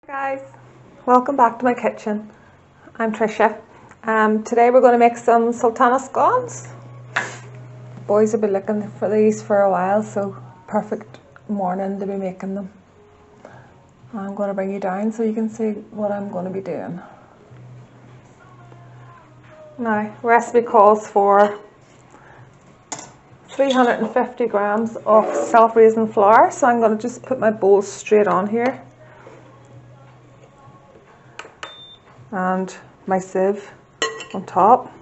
Guys, welcome back to my kitchen. I'm Trisha. Today we're going to make some sultana scones. Boys have been looking for these for a while, so perfect morning to be making them. I'm going to bring you down so you can see what I'm going to be doing. Now, recipe calls for 350 grams of self-raising flour, so I'm going to just put my bowl straight on here. And my sieve on top,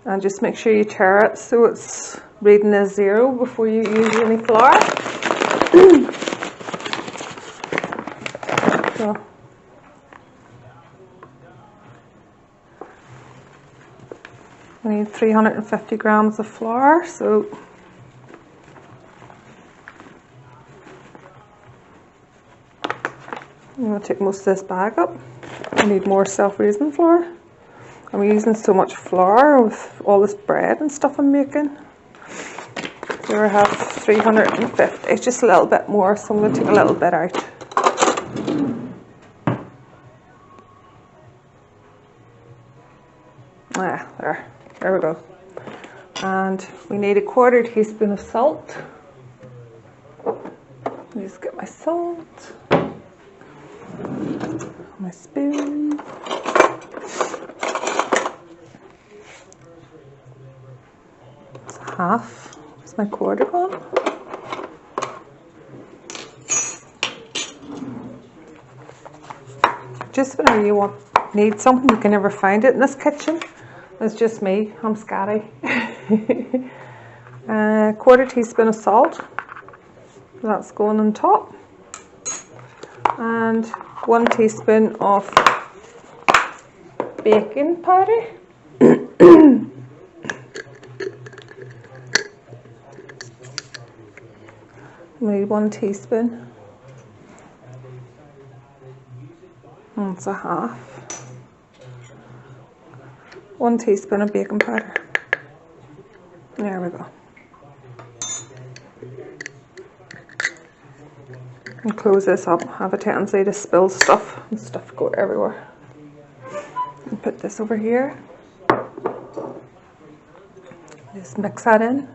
and just make sure you tare it so it's reading as 0 before you use any flour. So we need 350 grams of flour, so I'm going to take most of this bag up. I need more self-raising flour. I'm using so much flour with all this bread and stuff I'm making. Here I have 350. It's just a little bit more, so I'm going to take a little bit out. There we go. And we need a 1/4 teaspoon of salt. Let me just get my salt. My spoon. It's half. Where's my 1/4 gone? Just whenever you need something, you can never find it in this kitchen. It's just me. I'm scatty. 1/4 teaspoon of salt. That's going on top. And 1 teaspoon of baking powder. We need 1 teaspoon. That's a half. 1 teaspoon of baking powder. There we go. And close this up. I have a tendency to spill stuff and stuff go everywhere. And put this over here. Just mix that in.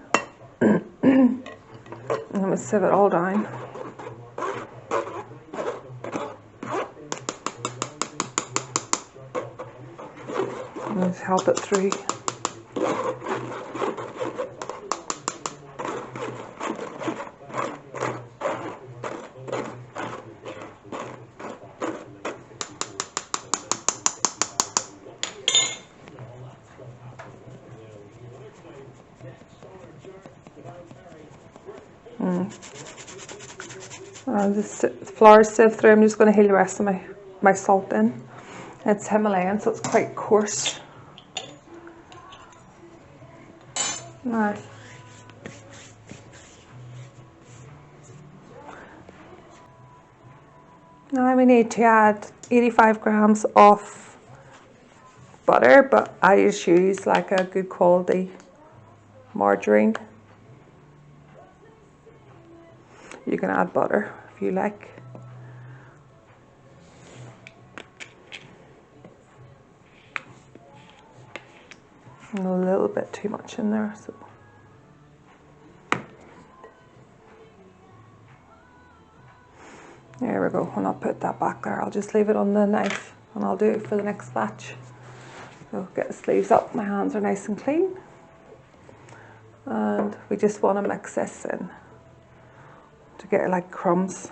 And I'm going to sieve it all down. And just help it through. The flour sieve through. I'm just going to heat the rest of my salt in. It's Himalayan, so it's quite coarse. Now we need to add 85 grams of butter, but I just use like a good quality margarine. You can add butter if you like. And a little bit too much in there, so. There we go, and I'll put that back there. I'll just leave it on the knife and I'll do it for the next batch. So get the sleeves up, my hands are nice and clean. And we just want to mix this in to get it like crumbs.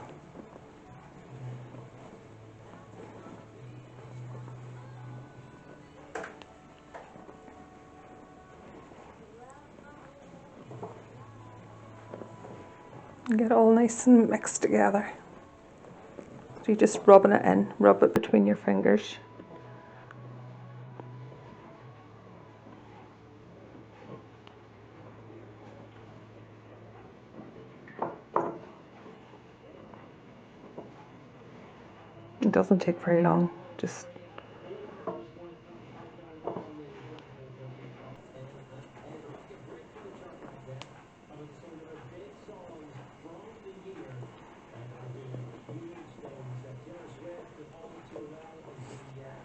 And get it all nice and mixed together. So you're just rubbing it in, rub it between your fingers. It doesn't take very long, just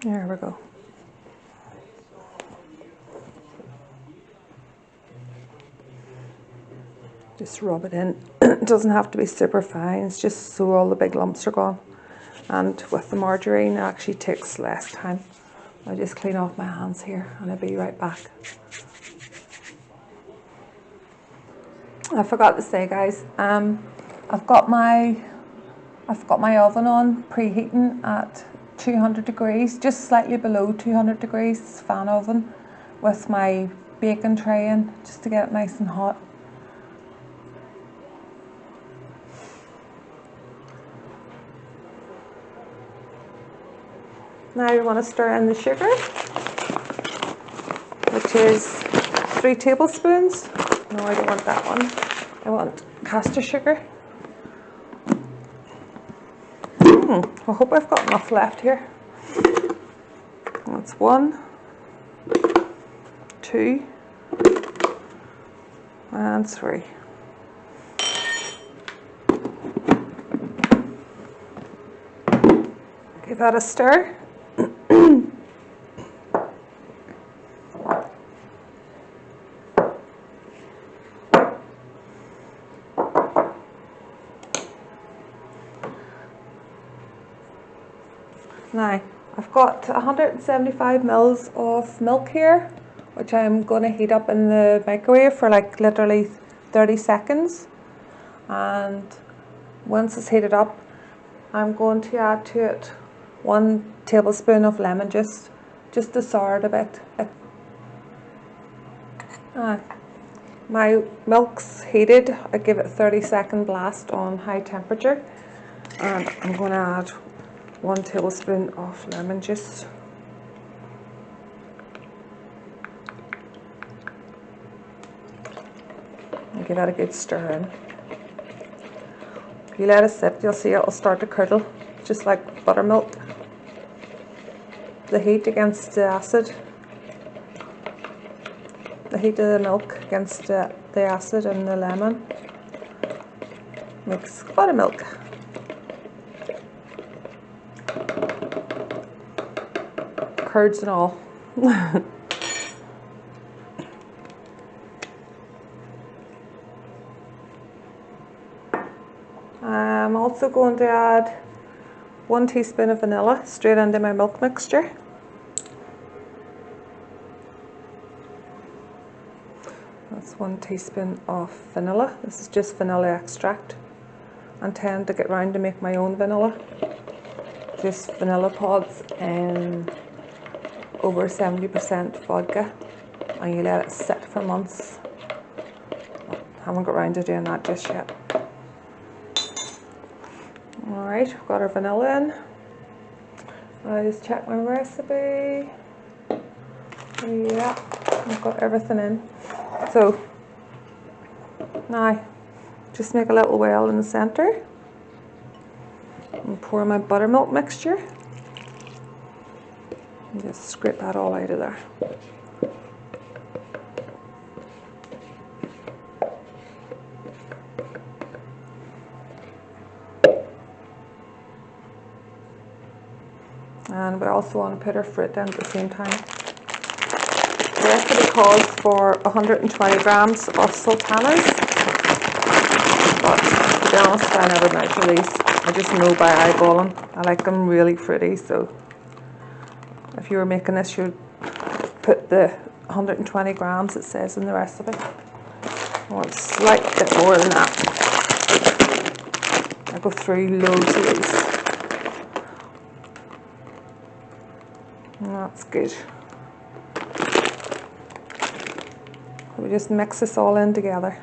There we go. Just rub it in. It doesn't have to be super fine, it's just so all the big lumps are gone. And with the margarine, it actually takes less time. I'll just clean off my hands here and I'll be right back. I forgot to say, guys, I've got my oven on preheating at 200 degrees, just slightly below 200 degrees, fan oven, with my baking tray in, just to get it nice and hot. Now you want to stir in the sugar, which is 3 tablespoons. No, I don't want that one. I want caster sugar. I hope I've got enough left here. That's 1, 2, and 3. Give that a stir. Now, I've got 175 mils of milk here, which I'm going to heat up in the microwave for like literally 30 seconds. And once it's heated up, I'm going to add to it 1 tablespoon of lemon juice, just to sour it a bit. My milk's heated. I give it a 30-second blast on high temperature, and I'm going to add 1 tablespoon of lemon juice. And give that a good stir in. If you let it sit, you'll see it'll start to curdle, just like buttermilk. The heat against the acid, the heat of the milk against the acid and the lemon makes buttermilk. Curds and all. I'm also going to add 1 teaspoon of vanilla straight into my milk mixture. That's 1 teaspoon of vanilla. This is just vanilla extract. I tend to get round to make my own vanilla. Just vanilla pods and over 70% vodka, and you let it sit for months. I haven't got round to doing that just yet. Alright, we've got our vanilla in. I just check my recipe. Yeah, I've got everything in. So now just make a little well in the center and pour my buttermilk mixture and just scrape that all out of there. And we also want to put our fruit in at the same time. The recipe calls for 120 grams of sultanas, but to be honest, I never measure these. I just know by eyeballing. I like them really fruity, so if you were making this, you'd put the 120 grams it says in the recipe. I want a slight bit more than that. I go through loads of these. That's good. We just mix this all in together.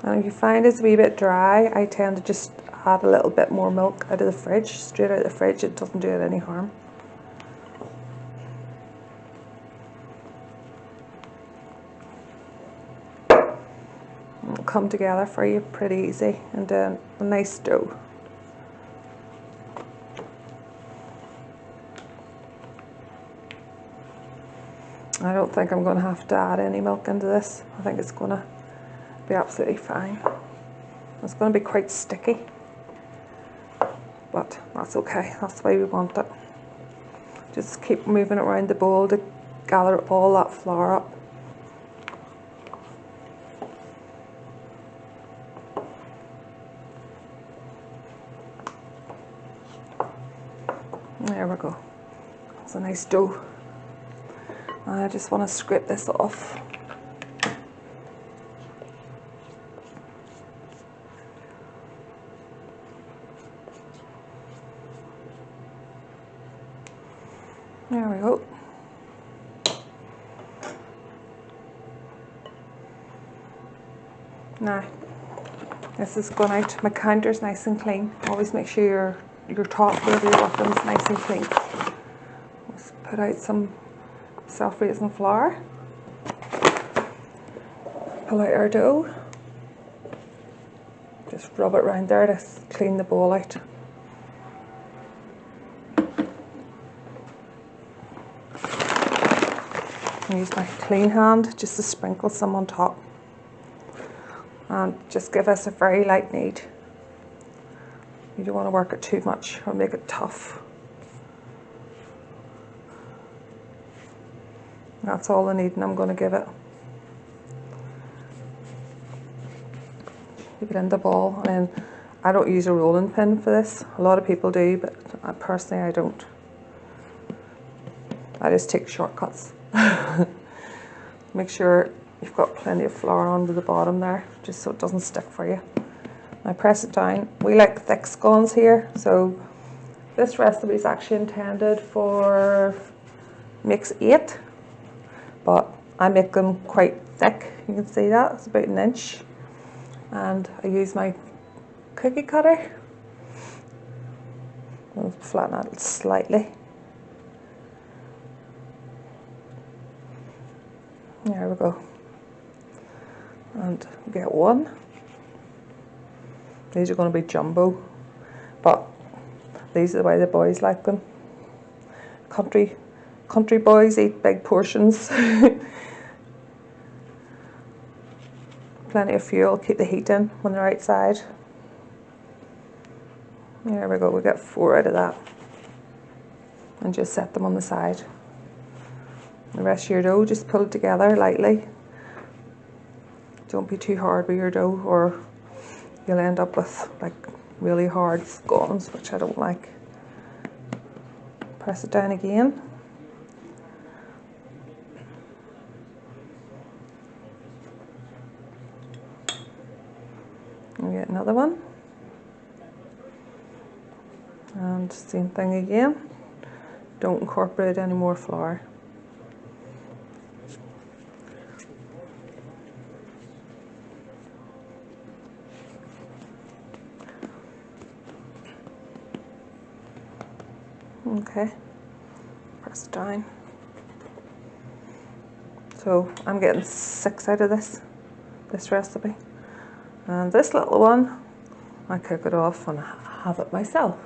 And if you find it's a wee bit dry, I tend to just add a little bit more milk out of the fridge, straight out of the fridge. It doesn't do it any harm. It'll come together for you pretty easy and a nice dough. I don't think I'm going to have to add any milk into this. I think it's going to be absolutely fine. It's going to be quite sticky. but that's okay. That's the way we want it. Just keep moving it around the bowl to gather all that flour up. There we go. It's a nice dough. I just want to scrape this off. There we go. Now, this is going out. My counter's nice and clean. Always make sure your top, wherever you're working, is nice and clean. Let's put out some self-raising flour. Pull out our dough. Just rub it around there to clean the bowl out. Use my clean hand just to sprinkle some on top. And just give us a very light knead. You don't want to work it too much or make it tough. That's all the kneading I'm going to give it. Keep it in the ball, and I don't use a rolling pin for this. A lot of people do, but personally I don't. I just take shortcuts. Make sure you've got plenty of flour under the bottom there, just so it doesn't stick for you. Now press it down. We like thick scones here, so this recipe is actually intended for mix 8, but I make them quite thick. You can see that, it's about 1 inch. And I use my cookie cutter. I'll flatten it slightly. There we go. And get 1. These are going to be jumbo, but these are the way the boys like them. Country boys eat big portions. Plenty of fuel, keep the heat in when they're outside. There we go, we get 4 out of that. And just set them on the side. The rest of your dough, just pull it together lightly. Don't be too hard with your dough, or you'll end up with like really hard scones, which I don't like. Press it down again. And get another one. And same thing again. Don't incorporate any more flour. Okay, press it down. So I'm getting 6 out of this recipe. And this little one, I cook it off and have it myself.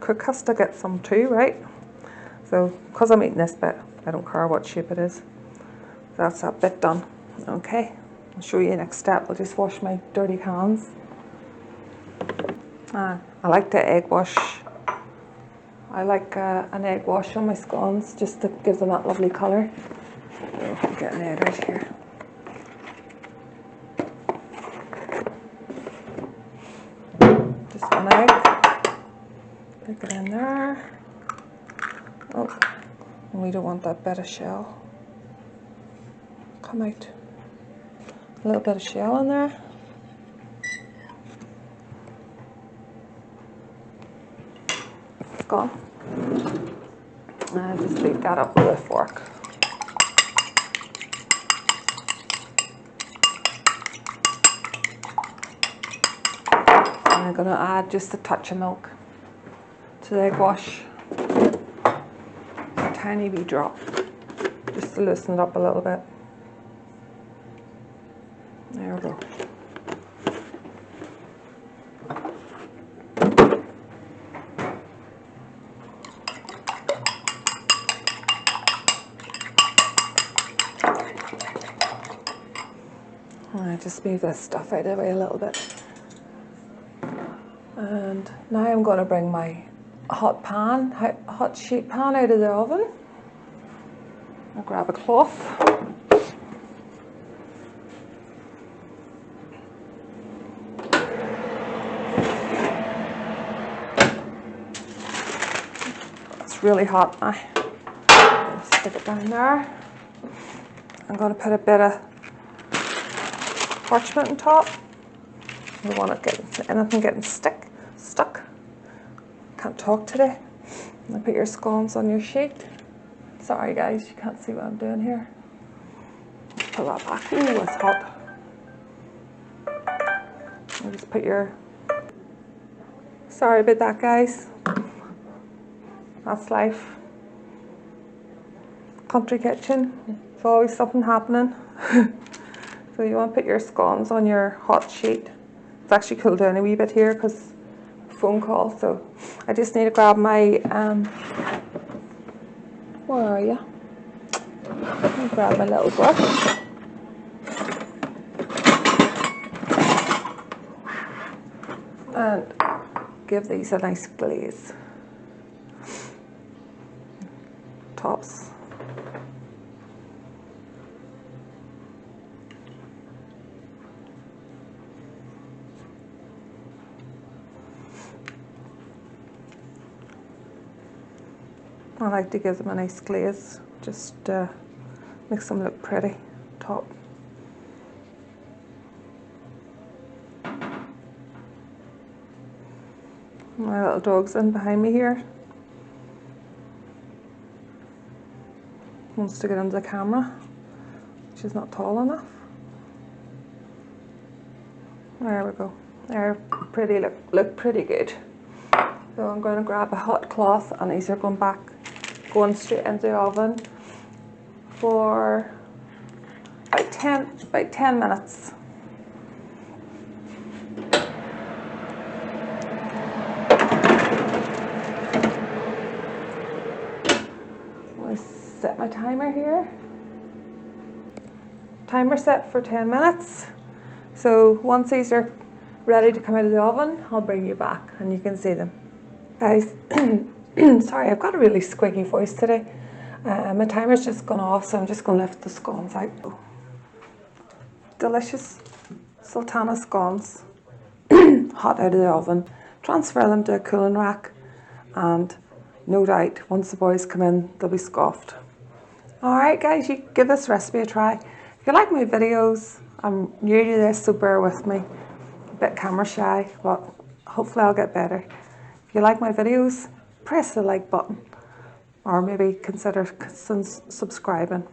Cook has to get some too, right? So, because I'm eating this bit, I don't care what shape it is. That's that bit done. Okay, I'll show you the next step. I'll just wash my dirty hands. I like to egg wash. I like an egg wash on my scones just to give them that lovely colour. Get an egg out here. Just 1 egg. Stick it in there. Oh, and we don't want that bit of shell. Come out. A little bit of shell in there. It's gone. And just beat that up with a fork. And I'm going to add just a touch of milk to the egg wash. A tiny wee drop, just to loosen it up a little bit. There we go. I just move this stuff out of the way a little bit. And now I'm going to bring my hot sheet pan out of the oven. I'll grab a cloth. It's really hot now. Stick it down there. I'm going to put a bit of parchment on top. We want it anything getting stuck. Can't talk today. And put your scones on your sheet. Sorry guys, you can't see what I'm doing here. Put that back. Ooh, it's hot. And just put your... Sorry about that guys. That's life. Country kitchen. There's always something happening. So you want to put your scones on your hot sheet. It's actually cooled down a wee bit here because phone call. So I just need to grab my where are you? Let me grab my little brush. And give these a nice glaze. Tops. I like to give them a nice glaze, just makes them look pretty, top. My little dog's in behind me here. Wants to get into the camera. She's not tall enough. There we go. They're pretty, look pretty good. So I'm going to grab a hot cloth and these are going straight into the oven for about 10 minutes. I'm going to set my timer here. Timer set for 10 minutes. So once these are ready to come out of the oven, I'll bring you back and you can see them. Guys, sorry, I've got a really squeaky voice today. My timer's just gone off, so I'm just going to lift the scones out. Delicious sultana scones, hot out of the oven. Transfer them to a cooling rack, and no doubt, once the boys come in, they'll be scoffed. Alright guys, you give this recipe a try. If you like my videos, I'm new to this, so bear with me. A bit camera shy, but hopefully I'll get better. If you like my videos, press the like button or maybe consider subscribing.